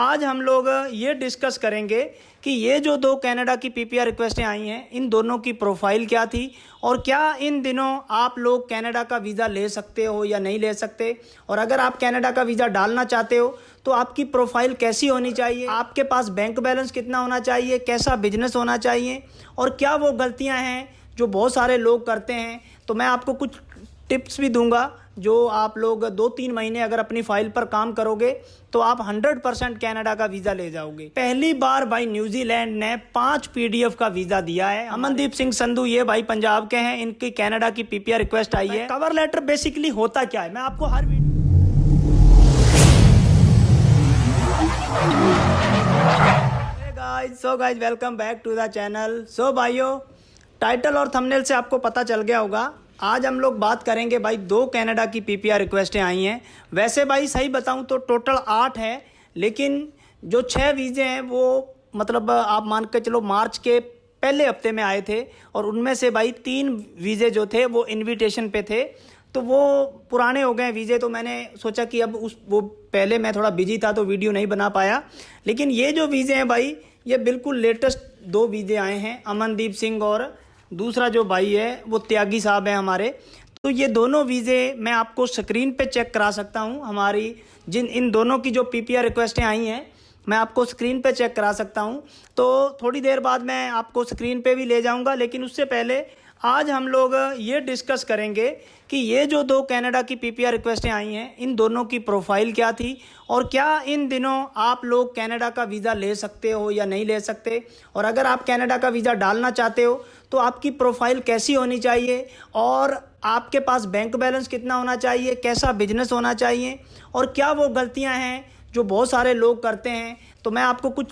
आज हम लोग ये डिस्कस करेंगे कि ये जो दो कनाडा की पीपीआर रिक्वेस्टें आई हैं, इन दोनों की प्रोफाइल क्या थी और क्या इन दिनों आप लोग कनाडा का वीज़ा ले सकते हो या नहीं ले सकते, और अगर आप कनाडा का वीज़ा डालना चाहते हो तो आपकी प्रोफाइल कैसी होनी चाहिए, आपके पास बैंक बैलेंस कितना होना चाहिए, कैसा बिजनेस होना चाहिए, और क्या वो गलतियां हैं जो बहुत सारे लोग करते हैं। तो मैं आपको कुछ टिप्स भी दूंगा जो आप लोग 2-3 महीने अगर अपनी फाइल पर काम करोगे तो आप 100% कनाडा का वीज़ा ले जाओगे। पहली बार भाई न्यूजीलैंड ने 5 पीडीएफ का वीज़ा दिया है। अमनदीप सिंह संधू ये भाई पंजाब के हैं, इनकी कनाडा की पीपीआर रिक्वेस्ट आई है। कवर लेटर बेसिकली होता क्या है मैं आपको हर video guys welcome back to the channel. So भाइयों, टाइटल और थंबनेल से आपको पता चल गया होगा, आज हम लोग बात करेंगे भाई 2 कनाडा की पीपीआर रिक्वेस्टें आई हैं। वैसे भाई सही बताऊं तो टोटल 8 है, लेकिन जो 6 वीज़े हैं वो मतलब आप मान के चलो मार्च के पहले हफ्ते में आए थे, और उनमें से भाई 3 वीज़े जो थे वो इनविटेशन पे थे, तो वो पुराने हो गए वीज़े। तो मैंने सोचा कि अब वो पहले मैं थोड़ा बिजी था तो वीडियो नहीं बना पाया, लेकिन ये जो वीज़े हैं भाई ये बिल्कुल लेटेस्ट 2 वीज़े आए हैं। अमनदीप सिंह और दूसरा जो भाई है वो त्यागी साहब हैं हमारे। तो ये दोनों वीज़े मैं आपको स्क्रीन पे चेक करा सकता हूँ। हमारी इन दोनों की जो पीपीआर रिक्वेस्टें आई हैं मैं आपको स्क्रीन पे चेक करा सकता हूँ। तो थोड़ी देर बाद मैं आपको स्क्रीन पे भी ले जाऊँगा, लेकिन उससे पहले आज हम लोग ये डिस्कस करेंगे कि ये जो 2 कनाडा की पीपीआर रिक्वेस्टें आई हैं, इन दोनों की प्रोफाइल क्या थी और क्या इन दिनों आप लोग कनाडा का वीज़ा ले सकते हो या नहीं ले सकते, और अगर आप कनाडा का वीज़ा डालना चाहते हो तो आपकी प्रोफाइल कैसी होनी चाहिए, और आपके पास बैंक बैलेंस कितना होना चाहिए, कैसा बिजनेस होना चाहिए, और क्या वो गलतियां हैं जो बहुत सारे लोग करते हैं। तो मैं आपको कुछ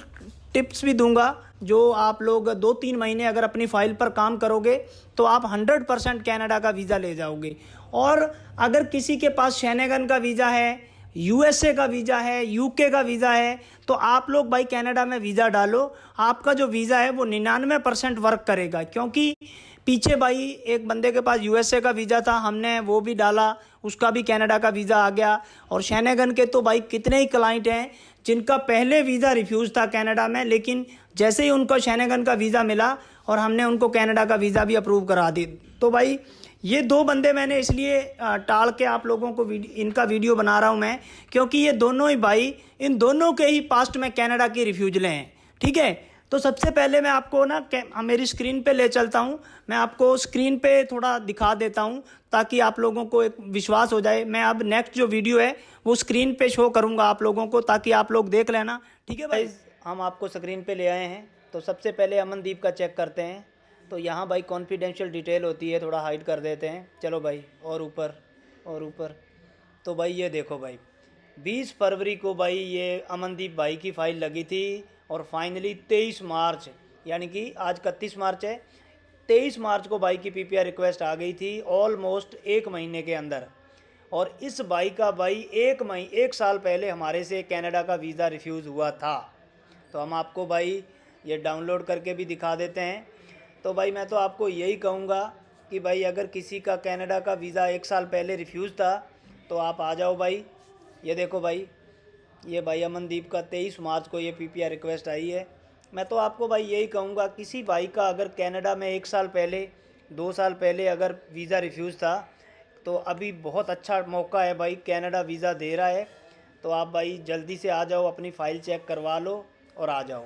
टिप्स भी दूंगा जो आप लोग 2-3 महीने अगर अपनी फाइल पर काम करोगे तो आप 100% कनाडा का वीज़ा ले जाओगे। और अगर किसी के पास शेनेगन का वीज़ा है, यूएसए का वीज़ा है, यूके का वीज़ा है, तो आप लोग भाई कनाडा में वीज़ा डालो। आपका जो वीज़ा है वो 99% वर्क करेगा, क्योंकि पीछे भाई एक बंदे के पास यूएसए का वीज़ा था, हमने वो भी डाला, उसका भी कनाडा का वीज़ा आ गया। और शेनेगन के तो भाई कितने ही क्लाइंट हैं जिनका पहले वीज़ा रिफ्यूज़ था कनाडा में, लेकिन जैसे ही उनको शेनेगन का वीज़ा मिला और हमने उनको कनाडा का वीज़ा भी अप्रूव करा दी। तो भाई ये 2 बंदे मैंने इसलिए टाल के आप लोगों को इनका वीडियो बना रहा हूँ मैं, क्योंकि ये दोनों ही भाई, इन दोनों के ही पास्ट में कनाडा की रिफ्यूजलें हैं। ठीक है, तो सबसे पहले मैं आपको ना मेरी स्क्रीन पे ले चलता हूँ, मैं आपको स्क्रीन पे थोड़ा दिखा देता हूँ ताकि आप लोगों को एक विश्वास हो जाए। मैं अब नेक्स्ट जो वीडियो है वो स्क्रीन पे शो करूँगा आप लोगों को, ताकि आप लोग देख लेना। ठीक है भाई, हम आपको स्क्रीन पे ले आए हैं। तो सबसे पहले अमनदीप का चेक करते हैं। तो यहाँ भाई कॉन्फिडेंशियल डिटेल होती है, थोड़ा हाइड कर देते हैं। चलो भाई, और ऊपर और ऊपर। तो भाई ये देखो भाई, 20 फरवरी को भाई ये अमनदीप भाई की फ़ाइल लगी थी, और फाइनली 23 मार्च, यानी कि आज 31 मार्च है, 23 मार्च को भाई की पीपीआर रिक्वेस्ट आ गई थी, ऑलमोस्ट 1 महीने के अंदर। और इस भाई का भाई 1 साल पहले हमारे से कनाडा का वीज़ा रिफ्यूज़ हुआ था। तो हम आपको भाई ये डाउनलोड करके भी दिखा देते हैं। तो भाई मैं तो आपको यही कहूँगा कि भाई अगर किसी का कनाडा का वीज़ा 1 साल पहले रिफ्यूज़ था तो आप आ जाओ भाई। ये देखो भाई, ये भाई अमनदीप का 23 मार्च को ये पीपीआर रिक्वेस्ट आई है। मैं तो आपको भाई यही कहूँगा, किसी भाई का अगर कनाडा में 1 साल पहले, 2 साल पहले अगर वीज़ा रिफ्यूज़ था तो अभी बहुत अच्छा मौका है भाई, कनाडा वीज़ा दे रहा है। तो आप भाई जल्दी से आ जाओ, अपनी फ़ाइल चेक करवा लो और आ जाओ।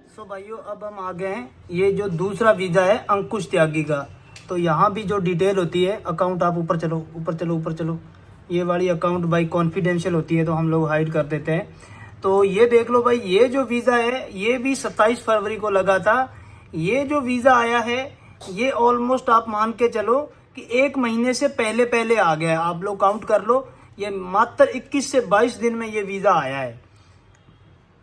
सो भाइयों, अब हम आ गए हैं ये जो दूसरा वीज़ा है अंकुश त्यागी का। तो यहाँ भी जो डिटेल होती है, अकाउंट आप ऊपर चलो, ऊपर चलो, ऊपर चलो, ये वाली अकाउंट भाई कॉन्फिडेंशियल होती है तो हम लोग हाइड कर देते हैं। तो ये देख लो भाई, ये जो वीज़ा है ये भी 27 फरवरी को लगा था। ये जो वीज़ा आया है ये ऑलमोस्ट आप मान के चलो कि 1 महीने से पहले पहले आ गया है। आप लोग काउंट कर लो, ये मात्र 21 से 22 दिन में ये वीज़ा आया है।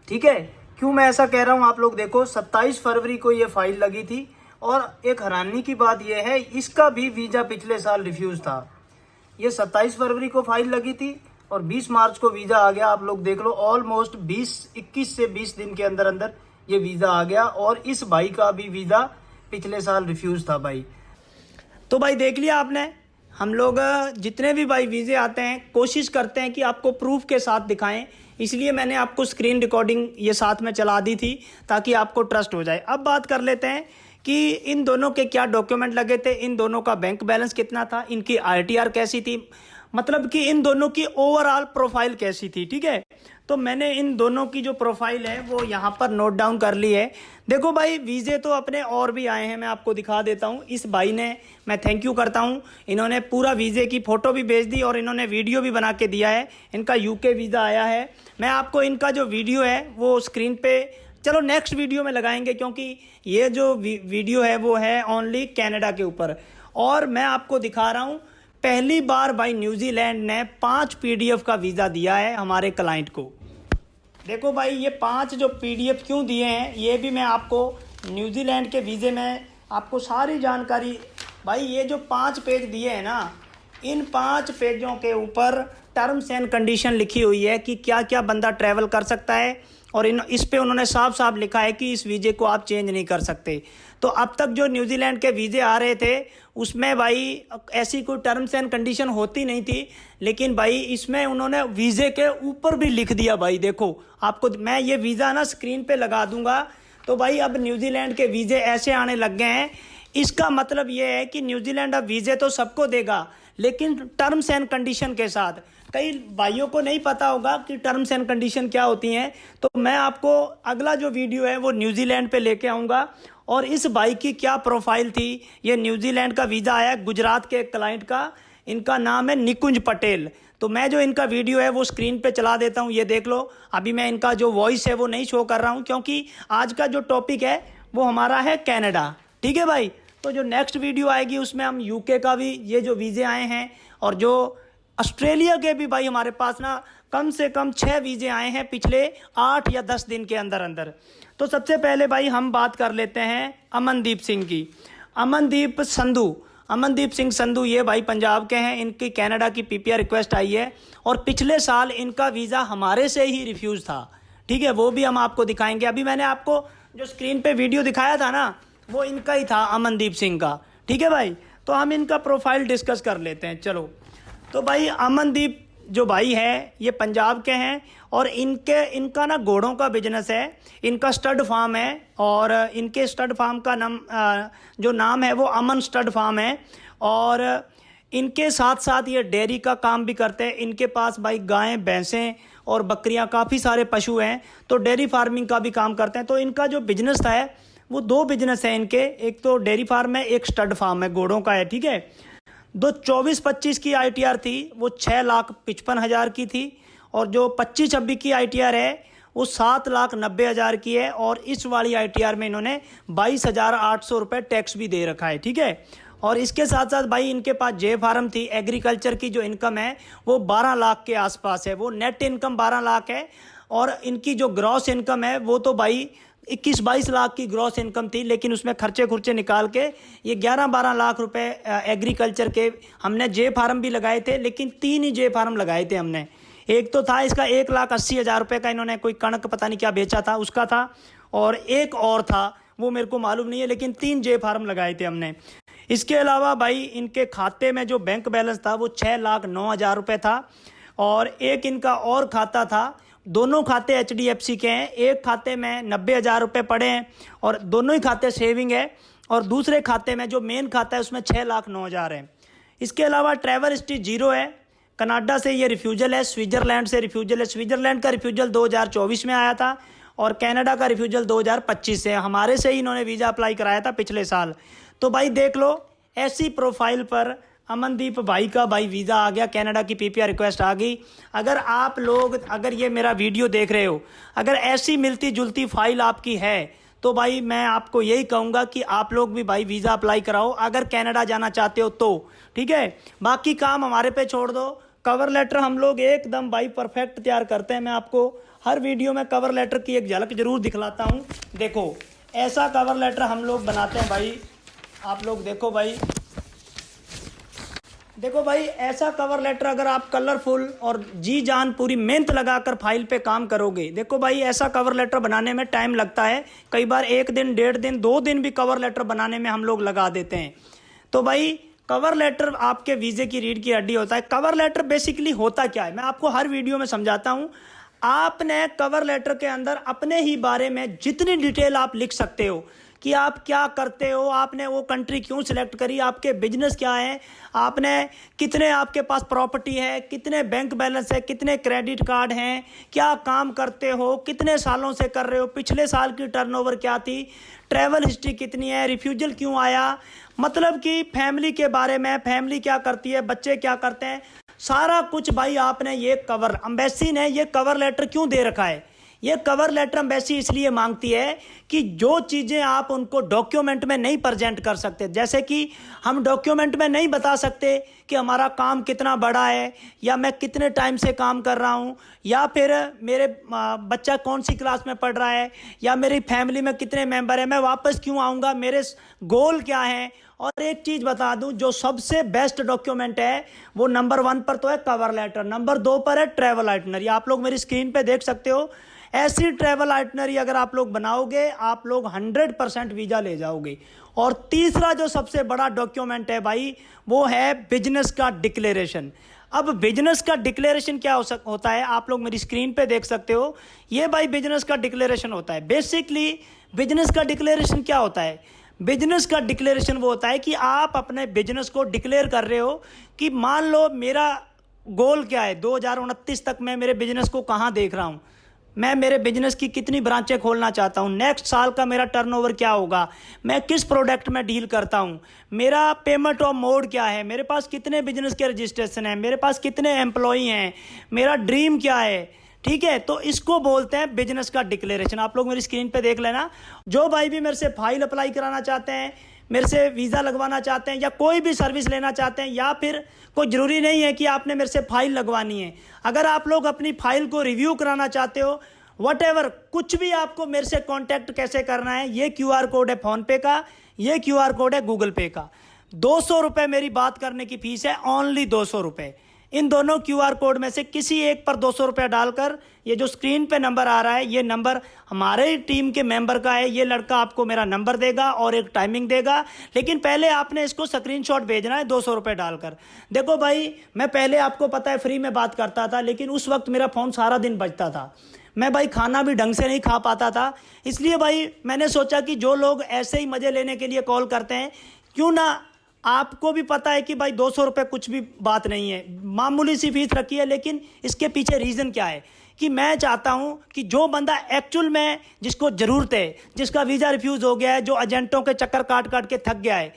ठीक है, क्यों मैं ऐसा कह रहा हूँ आप लोग देखो, 27 फरवरी को ये फाइल लगी थी, और एक हैरानी की बात ये है इसका भी वीज़ा पिछले साल रिफ्यूज़ था। ये 27 फरवरी को फाइल लगी थी और 20 मार्च को वीज़ा आ गया। आप लोग देख लो, ऑलमोस्ट 21 से 20 दिन के अंदर अंदर ये वीज़ा आ गया, और इस भाई का भी वीज़ा पिछले साल रिफ्यूज़ था भाई। तो भाई देख लिया आपने हम लोग जितने भी भाई वीज़े आते हैं कोशिश करते हैं कि आपको प्रूफ के साथ दिखाएं, इसलिए मैंने आपको स्क्रीन रिकॉर्डिंग ये साथ में चला दी थी ताकि आपको ट्रस्ट हो जाए। अब बात कर लेते हैं कि इन दोनों के क्या डॉक्यूमेंट लगे थे, इन दोनों का बैंक बैलेंस कितना था, इनकी आरटीआर कैसी थी, मतलब कि इन दोनों की ओवरऑल प्रोफाइल कैसी थी। ठीक है, तो मैंने इन दोनों की जो प्रोफाइल है वो यहाँ पर नोट डाउन कर ली है। देखो भाई, वीज़े तो अपने और भी आए हैं, मैं आपको दिखा देता हूँ। इस भाई ने मैं थैंक यू करता हूँ, इन्होंने पूरा वीज़े की फ़ोटो भी भेज दी और इन्होंने वीडियो भी बना के दिया है। इनका यूके वीज़ा आया है। मैं आपको इनका जो वीडियो है वो स्क्रीन पे, चलो नेक्स्ट वीडियो में लगाएंगे, क्योंकि ये जो वीडियो है वो है ओनली कनाडा के ऊपर। और मैं आपको दिखा रहा हूँ, पहली बार भाई न्यूजीलैंड ने 5 पीडीएफ का वीज़ा दिया है हमारे क्लाइंट को। देखो भाई, ये 5 जो पीडीएफ क्यों दिए हैं ये भी मैं आपको न्यूजीलैंड के वीज़े में आपको सारी जानकारी। भाई ये जो 5 पेज दिए हैं ना, इन 5 पेजों के ऊपर टर्म्स एंड कंडीशन लिखी हुई है कि क्या क्या बंदा ट्रैवल कर सकता है, और इस पे उन्होंने साफ साफ लिखा है कि इस वीज़े को आप चेंज नहीं कर सकते। तो अब तक जो न्यूजीलैंड के वीज़े आ रहे थे उसमें भाई ऐसी कोई टर्म्स एंड कंडीशन होती नहीं थी, लेकिन भाई इसमें उन्होंने वीज़े के ऊपर भी लिख दिया। भाई देखो, आपको मैं ये वीज़ा ना स्क्रीन पे लगा दूंगा। तो भाई अब न्यूजीलैंड के वीज़े ऐसे आने लग गए हैं। इसका मतलब ये है कि न्यूजीलैंड अब वीज़े तो सबको देगा, लेकिन टर्म्स एंड कंडीशन के साथ। कई भाइयों को नहीं पता होगा कि टर्म्स एंड कंडीशन क्या होती हैं, तो मैं आपको अगला जो वीडियो है वो न्यूजीलैंड पे लेके आऊँगा। और इस भाई की क्या प्रोफाइल थी, ये न्यूजीलैंड का वीज़ा आया गुजरात के क्लाइंट का, इनका नाम है निकुंज पटेल। तो मैं जो इनका वीडियो है वो स्क्रीन पे चला देता हूँ, ये देख लो। अभी मैं इनका जो वॉइस है वो नहीं शो कर रहा हूँ, क्योंकि आज का जो टॉपिक है वो हमारा है कनाडा। ठीक है भाई, तो जो नेक्स्ट वीडियो आएगी उसमें हम यूके का भी, ये जो वीज़े आए हैं, और जो ऑस्ट्रेलिया के भी भाई हमारे पास ना कम से कम 6 वीज़े आए हैं पिछले 8 या 10 दिन के अंदर अंदर। तो सबसे पहले भाई हम बात कर लेते हैं अमनदीप सिंह की। अमनदीप सिंह संधू ये भाई पंजाब के हैं। इनकी कनाडा की पीपीआर रिक्वेस्ट आई है और पिछले साल इनका वीज़ा हमारे से ही रिफ्यूज़ था। ठीक है, वो भी हम आपको दिखाएंगे। अभी मैंने आपको जो स्क्रीन पे वीडियो दिखाया था ना, वो इनका ही था, अमनदीप सिंह का। ठीक है भाई, तो हम इनका प्रोफाइल डिस्कस कर लेते हैं। चलो, तो भाई अमनदीप जो भाई है ये पंजाब के हैं और इनका ना घोड़ों का बिजनेस है। इनका स्टड फार्म है और इनके स्टड फार्म का जो नाम है वो अमन स्टड फार्म है। और इनके साथ साथ ये डेयरी का काम भी करते हैं। इनके पास भाई गायें, भैंसें और बकरियां, काफ़ी सारे पशु हैं, तो डेयरी फार्मिंग का भी काम करते हैं। तो इनका जो बिजनेस है वो 2 बिजनेस है इनके, एक तो डेयरी फार्म है, एक स्टड फार्म है, घोड़ों का है। ठीक है, 24-25 की आईटीआर थी वो 6,55,000 की थी, और जो 25-26 की आईटीआर है वो 7,90,000 की है। और इस वाली आईटीआर में इन्होंने 22,800 रुपये टैक्स भी दे रखा है। ठीक है, और इसके साथ साथ भाई इनके पास जे फार्म थी। एग्रीकल्चर की जो इनकम है वो 12 लाख के आसपास है, वो नेट इनकम 12 लाख है। और इनकी जो ग्रॉस इनकम है वो तो भाई 21-22 लाख की ग्रॉस इनकम थी, लेकिन उसमें खर्चे खुर्चे निकाल के ये 11-12 लाख रुपए एग्रीकल्चर के हमने जे फार्म भी लगाए थे, लेकिन 3 ही जे फार्म लगाए थे हमने। एक तो था इसका 1,80,000 रुपये का, इन्होंने कोई कणक पता नहीं क्या बेचा था उसका था, और एक और था वो मेरे को मालूम नहीं है, लेकिन 3 जे फार्म लगाए थे हमने। इसके अलावा भाई इनके खाते में जो बैंक बैलेंस था वो 6,09,000 रुपये था। और एक इनका और खाता था, दोनों खाते HDFC के हैं। एक खाते में 90,000 रुपये पड़े हैं और दोनों ही खाते सेविंग है, और दूसरे खाते में जो मेन खाता है उसमें 6,09,000 है। इसके अलावा ट्रैवल हिस्ट्री 0 है। कनाडा से ये रिफ्यूजल है, स्विट्ज़रलैंड से रिफ्यूजल है। स्विट्ज़रलैंड का रिफ्यूजल 2024 में आया था और कनाडा का रिफ्यूजल 2025 से। हमारे से ही इन्होंने वीज़ा अप्लाई कराया था पिछले साल। तो भाई देख लो, ऐसी प्रोफाइल पर अमनदीप भाई का भाई वीज़ा आ गया, कनाडा की पीपीआर रिक्वेस्ट आ गई। अगर आप लोग अगर ये मेरा वीडियो देख रहे हो, अगर ऐसी मिलती जुलती फाइल आपकी है तो भाई मैं आपको यही कहूँगा कि आप लोग भी भाई वीज़ा अप्लाई कराओ अगर कनाडा जाना चाहते हो तो। ठीक है, बाकी काम हमारे पे छोड़ दो। कवर लेटर हम लोग एकदम भाई परफेक्ट तैयार करते हैं। मैं आपको हर वीडियो में कवर लेटर की एक झलक जरूर दिखलाता हूँ। देखो, ऐसा कवर लेटर हम लोग बनाते हैं भाई, आप लोग देखो भाई। देखो भाई, ऐसा कवर लेटर अगर आप कलरफुल और जी जान पूरी मेहनत लगाकर फाइल पे काम करोगे, देखो भाई ऐसा कवर लेटर बनाने में टाइम लगता है। कई बार 1 दिन, 1.5 दिन, 2 दिन भी कवर लेटर बनाने में हम लोग लगा देते हैं। तो भाई कवर लेटर आपके वीज़े की रीढ़ की हड्डी होता है। कवर लेटर बेसिकली होता क्या है, मैं आपको हर वीडियो में समझाता हूँ। आपने कवर लेटर के अंदर अपने ही बारे में जितनी डिटेल आप लिख सकते हो कि आप क्या करते हो, आपने वो कंट्री क्यों सिलेक्ट करी, आपके बिजनेस क्या है, आपने कितने आपके पास प्रॉपर्टी है, कितने बैंक बैलेंस है, कितने क्रेडिट कार्ड हैं, क्या काम करते हो, कितने सालों से कर रहे हो, पिछले साल की टर्नओवर क्या थी, ट्रैवल हिस्ट्री कितनी है, रिफ्यूजल क्यों आया, मतलब कि फैमिली के बारे में, फैमिली क्या करती है, बच्चे क्या करते हैं, सारा कुछ भाई आपने ये कवर, एम्बेसी ने ये कवर लेटर क्यों दे रखा है। ये कवर लेटर एम्बेसी इसलिए मांगती है कि जो चीज़ें आप उनको डॉक्यूमेंट में नहीं प्रेजेंट कर सकते, जैसे कि हम डॉक्यूमेंट में नहीं बता सकते कि हमारा काम कितना बड़ा है, या मैं कितने टाइम से काम कर रहा हूँ, या फिर मेरे बच्चा कौन सी क्लास में पढ़ रहा है, या मेरी फैमिली में कितने मेंबर हैं, मैं वापस क्यों आऊँगा, मेरे गोल क्या हैं। और एक चीज़ बता दूं, जो सबसे बेस्ट डॉक्यूमेंट है वो नंबर 1 पर तो है कवर लेटर, नंबर 2 पर है ट्रैवल आइटनरी। आप लोग मेरी स्क्रीन पे देख सकते हो, ऐसी ट्रैवल आइटनरी अगर आप लोग बनाओगे आप लोग 100% वीज़ा ले जाओगे। और तीसरा जो सबसे बड़ा डॉक्यूमेंट है भाई वो है बिजनेस का डिक्लेरेशन। अब बिजनेस का डिक्लेरेशन क्या होता है, आप लोग मेरी स्क्रीन पे देख सकते हो, ये भाई बिजनेस का डिक्लेरेशन होता है। बेसिकली बिजनेस का डिक्लेरेशन क्या होता है, बिजनेस का डिक्लेरेशन वो होता है कि आप अपने बिजनेस को डिक्लेयर कर रहे हो कि मान लो मेरा गोल क्या है, 2029 तक मैं मेरे बिजनेस को कहाँ देख रहा हूँ, मैं मेरे बिजनेस की कितनी ब्रांचें खोलना चाहता हूँ, नेक्स्ट साल का मेरा टर्नओवर क्या होगा, मैं किस प्रोडक्ट में डील करता हूँ, मेरा पेमेंट ऑफ मोड क्या है, मेरे पास कितने बिजनेस के रजिस्ट्रेशन हैं, मेरे पास कितने एम्प्लॉई हैं, मेरा ड्रीम क्या है। ठीक है, तो इसको बोलते हैं बिजनेस का डिक्लेरेशन। आप लोग मेरी स्क्रीन पे देख लेना। जो भाई भी मेरे से फाइल अप्लाई कराना चाहते हैं, मेरे से वीज़ा लगवाना चाहते हैं, या कोई भी सर्विस लेना चाहते हैं, या फिर कोई ज़रूरी नहीं है कि आपने मेरे से फाइल लगवानी है, अगर आप लोग अपनी फाइल को रिव्यू कराना चाहते हो, वटेवर कुछ भी, आपको मेरे से कांटेक्ट कैसे करना है, ये QR कोड है फ़ोनपे का, ये QR कोड है गूगल पे का। 200 रुपये मेरी बात करने की फ़ीस है, ओनली 200 रुपये। इन दोनों QR कोड में से किसी एक पर 200 रुपया डालकर, ये जो स्क्रीन पे नंबर आ रहा है ये नंबर हमारे टीम के मेंबर का है, ये लड़का आपको मेरा नंबर देगा और एक टाइमिंग देगा, लेकिन पहले आपने इसको स्क्रीनशॉट भेजना है 200 रुपये डालकर। देखो भाई, मैं पहले आपको पता है फ्री में बात करता था, लेकिन उस वक्त मेरा फ़ोन सारा दिन बजता था, मैं भाई खाना भी ढंग से नहीं खा पाता था। इसलिए भाई मैंने सोचा कि जो लोग ऐसे ही मज़े लेने के लिए कॉल करते हैं, क्यों ना, आपको भी पता है कि भाई 200 रुपये कुछ भी बात नहीं है, मामूली सी फीस रखी है, लेकिन इसके पीछे रीज़न क्या है कि मैं चाहता हूं कि जो बंदा एक्चुअल में जिसको ज़रूरत है, जिसका वीज़ा रिफ्यूज़ हो गया है, जो एजेंटों के चक्कर काट काट के थक गया है,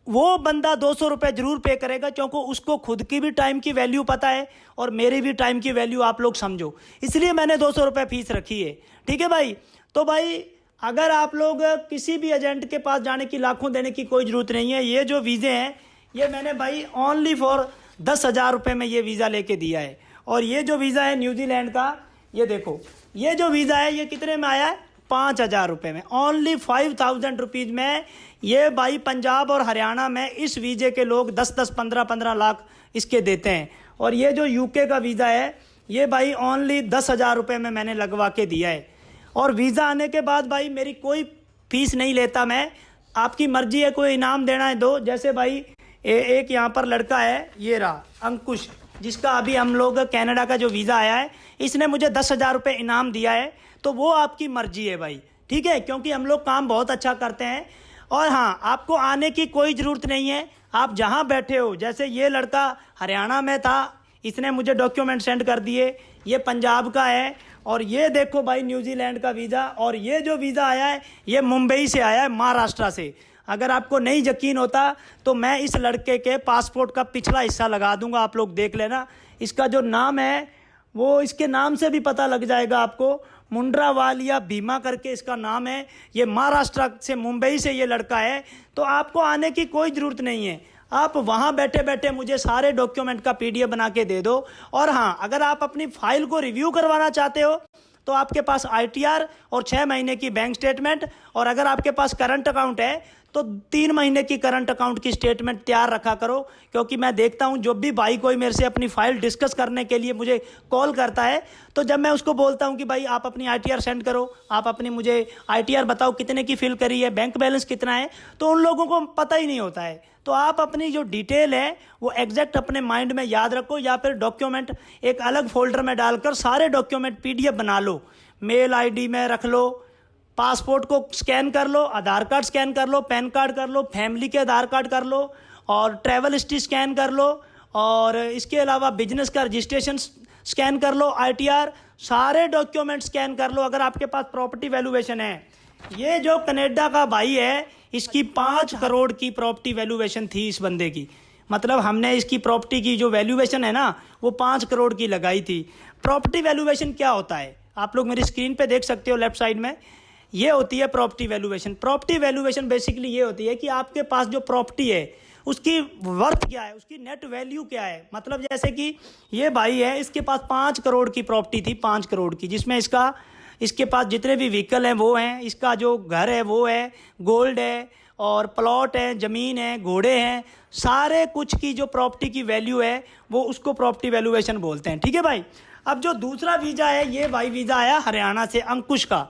वो बंदा 200 रुपये ज़रूर पे करेगा, क्योंकि उसको खुद की भी टाइम की वैल्यू पता है और मेरी भी टाइम की वैल्यू आप लोग समझो, इसलिए मैंने 200 रुपये फीस रखी है। ठीक है भाई, तो भाई अगर आप लोग किसी भी एजेंट के पास जाने की लाखों देने की कोई ज़रूरत नहीं है। ये जो वीज़े हैं ये मैंने भाई ओनली फॉर 10,000 रुपये में ये वीज़ा लेके दिया है। और ये जो वीज़ा है न्यूजीलैंड का, ये देखो, ये जो वीज़ा है ये कितने में आया है, 5,000 रुपये में, ओनली 5,000 रुपीज़ में। ये भाई पंजाब और हरियाणा में इस वीज़े के लोग 10-10, 15-15 लाख इसके देते हैं। और ये जो UK का वीज़ा है ये भाई ओनली 10,000 रुपये में मैंने लगवा के दिया है। और वीज़ा आने के बाद भाई मेरी कोई फीस नहीं लेता मैं, आपकी मर्जी है, कोई इनाम देना है दो। जैसे भाई एक यहाँ पर लड़का है, ये रहा अंकुश, जिसका अभी हम लोग कनाडा का जो वीज़ा आया है, इसने मुझे 10,000 रुपये इनाम दिया है, तो वो आपकी मर्जी है भाई। ठीक है, क्योंकि हम लोग काम बहुत अच्छा करते हैं। और हाँ, आपको आने की कोई ज़रूरत नहीं है, आप जहाँ बैठे हो, जैसे ये लड़का हरियाणा में था, इसने मुझे डॉक्यूमेंट सेंड कर दिए, ये पंजाब का है, और ये देखो भाई न्यूजीलैंड का वीज़ा। और ये जो वीज़ा आया है ये मुंबई से आया है, महाराष्ट्र से। अगर आपको नहीं यकीन होता तो मैं इस लड़के के पासपोर्ट का पिछला हिस्सा लगा दूंगा, आप लोग देख लेना। इसका जो नाम है वो इसके नाम से भी पता लग जाएगा आपको, मुंड्रावालिया भीमा करके इसका नाम है। ये महाराष्ट्र से, मुंबई से ये लड़का है। तो आपको आने की कोई ज़रूरत नहीं है, आप वहाँ बैठे बैठे मुझे सारे डॉक्यूमेंट का PDF बना के दे दो। और हाँ, अगर आप अपनी फाइल को रिव्यू करवाना चाहते हो तो आपके पास ITR और 6 महीने की बैंक स्टेटमेंट, और अगर आपके पास करंट अकाउंट है तो 3 महीने की करंट अकाउंट की स्टेटमेंट तैयार रखा करो, क्योंकि मैं देखता हूं जब भी भाई कोई मेरे से अपनी फाइल डिस्कस करने के लिए मुझे कॉल करता है, तो जब मैं उसको बोलता हूं कि भाई आप अपनी आईटीआर सेंड करो, आप अपनी मुझे आईटीआर बताओ कितने की फिल करी है, बैंक बैलेंस कितना है, तो उन लोगों को पता ही नहीं होता है। तो आप अपनी जो डिटेल है वो एग्जैक्ट अपने माइंड में याद रखो, या फिर डॉक्यूमेंट एक अलग फोल्डर में डालकर सारे डॉक्यूमेंट पीडीएफ बना लो, मेल आईडी में रख लो, पासपोर्ट को स्कैन कर लो, आधार कार्ड स्कैन कर लो, पैन कार्ड कर लो, फैमिली के आधार कार्ड कर लो, और ट्रैवल हिस्ट्री स्कैन कर लो, और इसके अलावा बिजनेस का रजिस्ट्रेशन स्कैन कर लो, आईटीआर, सारे डॉक्यूमेंट स्कैन कर लो। अगर आपके पास प्रॉपर्टी वैल्यूएशन है, ये जो कनाडा का भाई है इसकी 5 करोड़ की प्रॉपर्टी वैल्यूएशन थी इस बंदे की, मतलब हमने इसकी प्रॉपर्टी की जो वैल्यूएशन है ना वो 5 करोड़ की लगाई थी। प्रॉपर्टी वैल्यूएशन क्या होता है आप लोग मेरी स्क्रीन पे देख सकते हो, लेफ्ट साइड में ये होती है property valuation. Property valuation basically ये होती है कि आपके पास जो प्रॉपर्टी है उसकी वर्थ क्या है, उसकी नेट वैल्यू क्या है। मतलब जैसे कि ये भाई है, इसके पास 5 करोड़ की प्रॉपर्टी थी, 5 करोड़ की, जिसमें इसके पास जितने भी व्हीकल हैं वो हैं, इसका जो घर है वो है, गोल्ड है, और प्लॉट है, ज़मीन है, घोड़े हैं, सारे कुछ की जो प्रॉपर्टी की वैल्यू है वो उसको प्रॉपर्टी वैल्यूएशन बोलते हैं। ठीक है भाई। अब जो दूसरा वीज़ा है, ये भाई वीज़ा आया हरियाणा से, अंकुश का,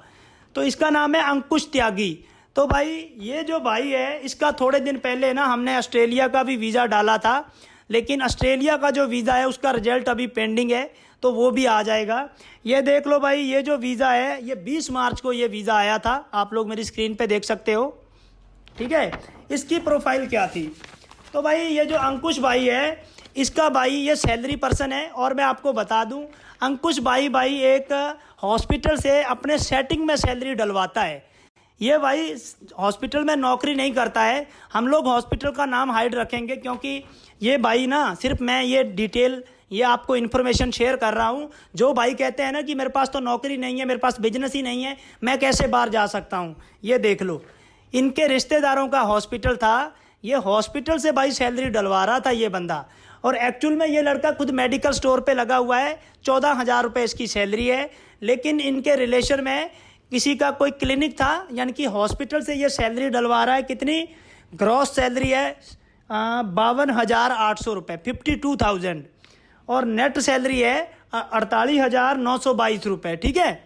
तो इसका नाम है अंकुश त्यागी। तो भाई ये जो भाई है इसका थोड़े दिन पहले ना हमने ऑस्ट्रेलिया का भी वीज़ा डाला था, लेकिन ऑस्ट्रेलिया का जो वीज़ा है उसका रिजल्ट अभी पेंडिंग है, तो वो भी आ जाएगा। ये देख लो भाई, ये जो वीज़ा है ये 20 मार्च को ये वीज़ा आया था, आप लोग मेरी स्क्रीन पे देख सकते हो। ठीक है, इसकी प्रोफाइल क्या थी, तो भाई ये जो अंकुश भाई है इसका भाई ये सैलरी पर्सन है। और मैं आपको बता दूं, अंकुश भाई एक हॉस्पिटल से अपने सेटिंग में सैलरी डलवाता है। ये भाई हॉस्पिटल में नौकरी नहीं करता है, हम लोग हॉस्पिटल का नाम हाइड रखेंगे, क्योंकि ये भाई ना, सिर्फ मैं ये डिटेल, ये आपको इन्फॉर्मेशन शेयर कर रहा हूँ। जो भाई कहते हैं ना कि मेरे पास तो नौकरी नहीं है, मेरे पास बिजनेस ही नहीं है, मैं कैसे बाहर जा सकता हूँ, ये देख लो, इनके रिश्तेदारों का हॉस्पिटल था, ये हॉस्पिटल से भाई सैलरी डलवा रहा था ये बंदा। और एक्चुअल में ये लड़का खुद मेडिकल स्टोर पे लगा हुआ है, 14,000 रुपये इसकी सैलरी है, लेकिन इनके रिलेशन में किसी का कोई क्लिनिक था, यानी कि हॉस्पिटल से ये सैलरी डलवा रहा है। कितनी ग्रॉस सैलरी है, 52,800 रुपये, 52,000, और नेट सैलरी है 48,922 रुपये। ठीक है,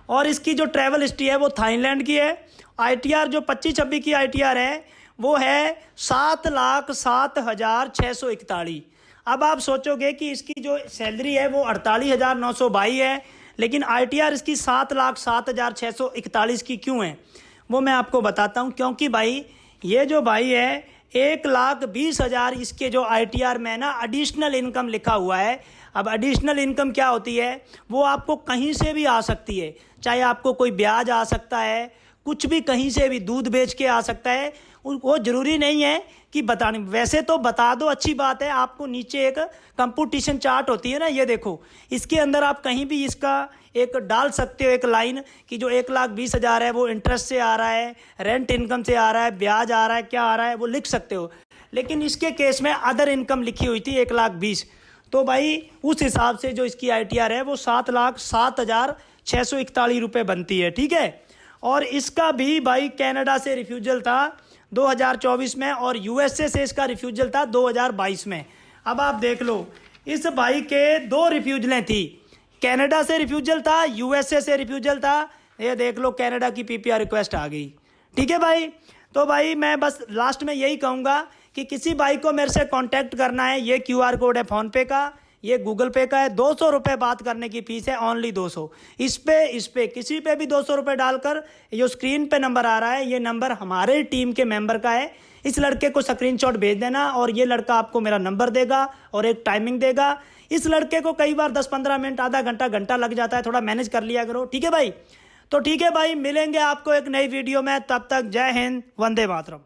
और इसकी जो ट्रैवल हिस्ट्री है वो थाईलैंड की है। आईटीआर जो 25-26 की आईटीआर है वो है 7,07,641। अब आप सोचोगे कि इसकी जो सैलरी है वो 48,922 है, लेकिन आईटीआर इसकी 7,07,641 की क्यों है, वो मैं आपको बताता हूँ। क्योंकि भाई ये जो भाई है 1,20,000 इसके जो आईटीआर में ना एडिशनल इनकम लिखा हुआ है। अब एडिशनल इनकम क्या होती है, वो आपको कहीं से भी आ सकती है, चाहे आपको कोई ब्याज आ सकता है, कुछ भी कहीं से भी, दूध बेच के आ सकता है, वो ज़रूरी नहीं है कि बताने। वैसे तो बता दो, अच्छी बात है। आपको नीचे एक कंपटीशन चार्ट होती है ना, ये देखो, इसके अंदर आप कहीं भी इसका एक डाल सकते हो, एक लाइन कि जो 1,20,000 है वो इंटरेस्ट से आ रहा है, रेंट इनकम से आ रहा है, ब्याज आ रहा है, क्या आ रहा है वो लिख सकते हो। लेकिन इसके केस में अदर इनकम लिखी हुई थी 1,20,000, तो भाई उस हिसाब से जो इसकी आईटीआर है वो 7,07,641 रुपये बनती है। ठीक है, और इसका भी भाई कनाडा से रिफ्यूजल था 2024 में, और यूएसए से इसका रिफ्यूजल था 2022 में। अब आप देख लो, इस भाई के 2 रिफ्यूजलें थी, कनाडा से रिफ्यूजल था, यूएसए से रिफ्यूजल था। ये देख लो, कनाडा की पीपीआर रिक्वेस्ट आ गई। ठीक है भाई, तो भाई मैं बस लास्ट में यही कहूँगा कि किसी भाई को मेरे से कांटेक्ट करना है, ये क्यूआर कोड है फ़ोनपे का, ये गूगल पे का है, 200 रुपये बात करने की फीस है, ओनली 200। इस पे किसी पे भी 200 रुपये डालकर, जो स्क्रीन पे नंबर आ रहा है ये नंबर हमारे टीम के मेंबर का है, इस लड़के को स्क्रीनशॉट भेज देना, और ये लड़का आपको मेरा नंबर देगा और एक टाइमिंग देगा। इस लड़के को कई बार 10-15 मिनट, आधा घंटा लग जाता है, थोड़ा मैनेज कर लिया करो। ठीक है भाई, तो ठीक है भाई, मिलेंगे आपको एक नई वीडियो में, तब तक जय हिंद, वंदे मातरम।